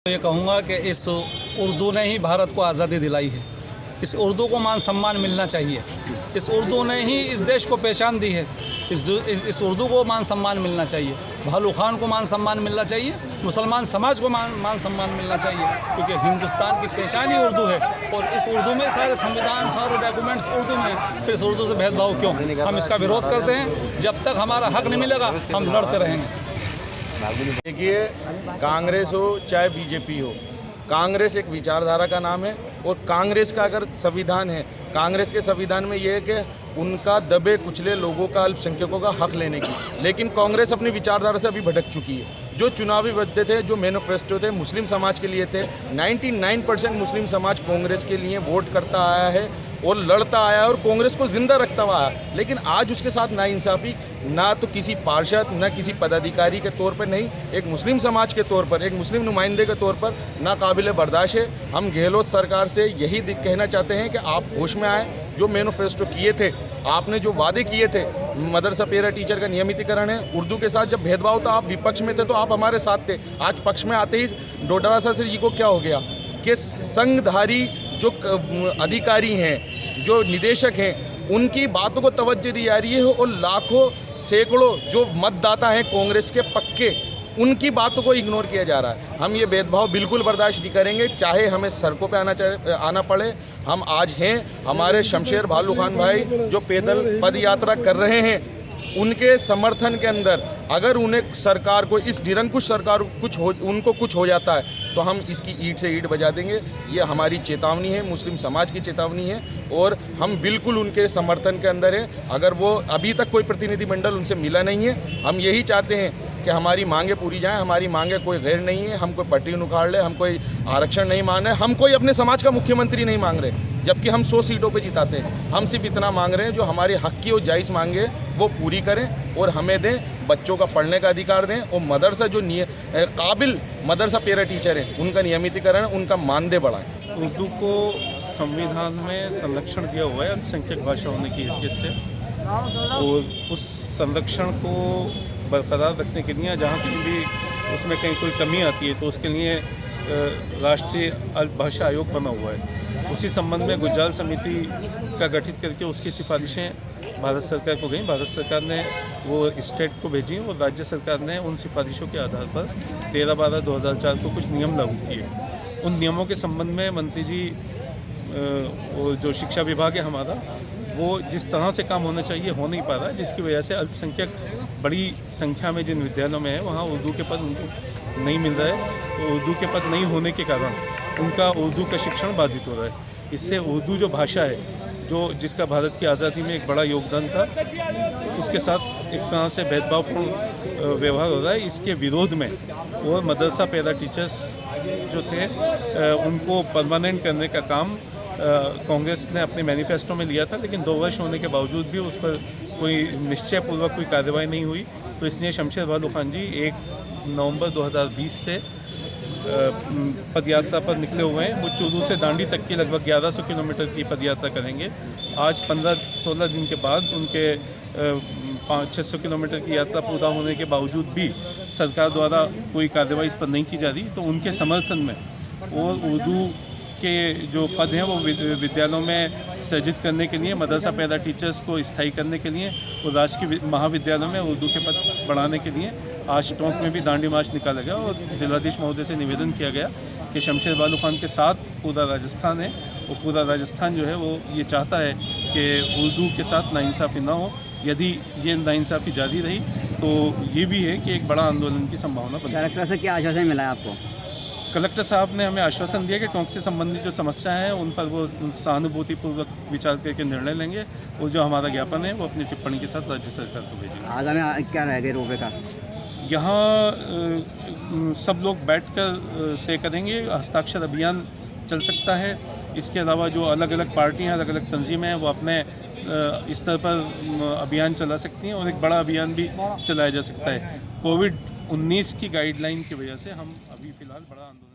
ये कहूँगा कि इस उर्दू ने ही भारत को आज़ादी दिलाई है। इस उर्दू को मान सम्मान मिलना चाहिए। इस उर्दू ने ही इस देश को पहचान दी है। इस उर्दू को मान सम्मान मिलना चाहिए। भालू खान को मान सम्मान मिलना चाहिए। मुसलमान समाज को मान सम्मान मिलना चाहिए, क्योंकि हिंदुस्तान की पहचान ही उर्दू है। और इस उर्दू में सारे संविधान, सारे डॉक्यूमेंट्स उर्दू में हैं। फिर इस उर्दू से भेदभाव क्यों? हम इसका विरोध करते हैं। जब तक हमारा हक नहीं मिलेगा हम लड़ते रहेंगे। देखिए, कांग्रेस हो चाहे बीजेपी हो, कांग्रेस एक विचारधारा का नाम है। और कांग्रेस का अगर संविधान है, कांग्रेस के संविधान में ये है कि उनका दबे कुचले लोगों का, अल्पसंख्यकों का हक लेने की। लेकिन कांग्रेस अपनी विचारधारा से अभी भटक चुकी है। जो चुनावी वादे थे, जो मैनिफेस्टो थे, मुस्लिम समाज के लिए थे। 99% मुस्लिम समाज कांग्रेस के लिए वोट करता आया है और लड़ता आया है और कांग्रेस को जिंदा रखता हुआ आया। लेकिन आज उसके साथ नाइंसाफ़ी, ना तो किसी पार्षद, ना किसी पदाधिकारी के तौर पर, नहीं एक मुस्लिम समाज के तौर पर, एक मुस्लिम नुमाइंदे के तौर पर ना काबिल बर्दाश्त है। हम गहलोत सरकार से यही कहना चाहते हैं कि आप होश में आए। जो मैनिफेस्टो किए थे, आपने जो वादे किए थे, मदरसा पैरा टीचर का नियमितीकरण है, उर्दू के साथ जब भेदभाव था, आप विपक्ष में थे तो आप हमारे साथ थे। आज पक्ष में आते ही डोटाला सर जी को क्या हो गया कि संघधारी जो अधिकारी हैं, जो निदेशक हैं, उनकी बातों को तवज्जो दी जा रही है और लाखों सैकड़ों जो मतदाता हैं कांग्रेस के पक्के, उनकी बातों को इग्नोर किया जा रहा है। हम ये भेदभाव बिल्कुल बर्दाश्त नहीं करेंगे, चाहे हमें सड़कों पे आना पड़े। हम आज हैं, हमारे शमशेर भालू खान भाई जो पैदल पद यात्रा कर रहे हैं, उनके समर्थन के अंदर अगर उन्हें सरकार को, इस निरंकुश सरकार उनको कुछ हो जाता है तो हम इसकी ईंट से ईंट बजा देंगे। ये हमारी चेतावनी है, मुस्लिम समाज की चेतावनी है और हम बिल्कुल उनके समर्थन के अंदर हैं। अगर वो अभी तक कोई प्रतिनिधिमंडल उनसे मिला नहीं है, हम यही चाहते हैं कि हमारी मांगें पूरी जाएं। हमारी मांगें कोई गैर नहीं है, हम कोई पट्टी उखाड़ ले, हम कोई आरक्षण नहीं मांग रहे, हम कोई अपने समाज का मुख्यमंत्री नहीं मांग रहे, जबकि हम 100 सीटों पे जिताते हैं। हम सिर्फ इतना मांग रहे हैं, जो हमारे हक की और जायज़ मांगे वो पूरी करें और हमें दें, बच्चों का पढ़ने का अधिकार दें। और मदरसा जो काबिल मदरसा पैरा टीचर हैं, उनका नियमितीकरण, उनका मानदेय बढ़ाएं। उर्दू को संविधान में संरक्षण दिया हुआ है अल्पसंख्यक भाषा होने की हैसियत से, और उस संरक्षण को बरकरार रखने के लिए जहाँ कहीं भी उसमें कहीं कोई कमी आती है तो उसके लिए राष्ट्रीय अल्प भाषा आयोग बना हुआ है। उसी संबंध में गुजराल समिति का गठित करके उसकी सिफारिशें भारत सरकार को गई। भारत सरकार ने वो स्टेट को भेजी और राज्य सरकार ने उन सिफारिशों के आधार पर 13/12/2004 को कुछ नियम लागू किए। उन नियमों के संबंध में मंत्री जी और जो शिक्षा विभाग है हमारा, वो जिस तरह से काम होना चाहिए हो नहीं पा रहा है, जिसकी वजह से अल्पसंख्यक बड़ी संख्या में जिन विद्यालयों में है वहाँ उर्दू के पद उनको नहीं मिल रहा है। तो उर्दू के पद नहीं होने के कारण उनका उर्दू का शिक्षण बाधित हो रहा है। इससे उर्दू जो भाषा है, जो जिसका भारत की आज़ादी में एक बड़ा योगदान था, उसके साथ एक तरह से भेदभावपूर्ण व्यवहार हो रहा है। इसके विरोध में और मदरसा पैरा टीचर्स जो थे उनको परमानेंट करने का काम कांग्रेस ने अपने मैनिफेस्टो में लिया था, लेकिन 2 वर्ष होने के बावजूद भी उस पर कोई निश्चयपूर्वक कोई कार्रवाई नहीं हुई। तो इसलिए शमशेर भालू खान जी 1 नवंबर 2020 से पदयात्रा पर निकले हुए हैं। वो चूरू से दांडी तक की लगभग 1100 किलोमीटर की पदयात्रा करेंगे। आज 15-16 दिन के बाद उनके 500-600 किलोमीटर की यात्रा पूरा होने के बावजूद भी सरकार द्वारा कोई कार्रवाई इस पर नहीं की जा रही। तो उनके समर्थन में और उर्दू के जो पद हैं वो विद्यालयों में सृजित करने के लिए, मदरसा पैरा टीचर्स को स्थायी करने के लिए और राजकीय महाविद्यालयों में उर्दू के पद बढ़ाने के लिए आज टोंक में भी दांडी मार्च निकाला गया और जिलाधीश महोदय से निवेदन किया गया कि शमशेर भालू खान के साथ पूरा राजस्थान है। और पूरा राजस्थान जो है वो ये चाहता है कि उर्दू के साथ नाइंसाफ़ी ना हो। यदि ये नाइंसाफ़ी जारी रही तो ये भी है कि एक बड़ा आंदोलन की संभावना बनी। कलेक्टर से क्या आश्वासन मिला है आपको? कलेक्टर साहब ने हमें आश्वासन दिया कि टोंक से संबंधित जो समस्या है उन पर वो सहानुभूतिपूर्वक विचार करके निर्णय लेंगे और जो हमारा ज्ञापन है वो अपनी टिप्पणी के साथ राज्य सरकार को भेजेंगे। आगामी क्या रहेगा रोपवे का? यहाँ सब लोग बैठकर तय करेंगे। हस्ताक्षर अभियान चल सकता है। इसके अलावा जो अलग अलग पार्टियाँ, अलग अलग तंजीमें हैं, वो अपने स्तर पर अभियान चला सकती हैं और एक बड़ा अभियान भी चलाया जा सकता है। कोविड-19 की गाइडलाइन की वजह से हम अभी फ़िलहाल बड़ा आंदोलन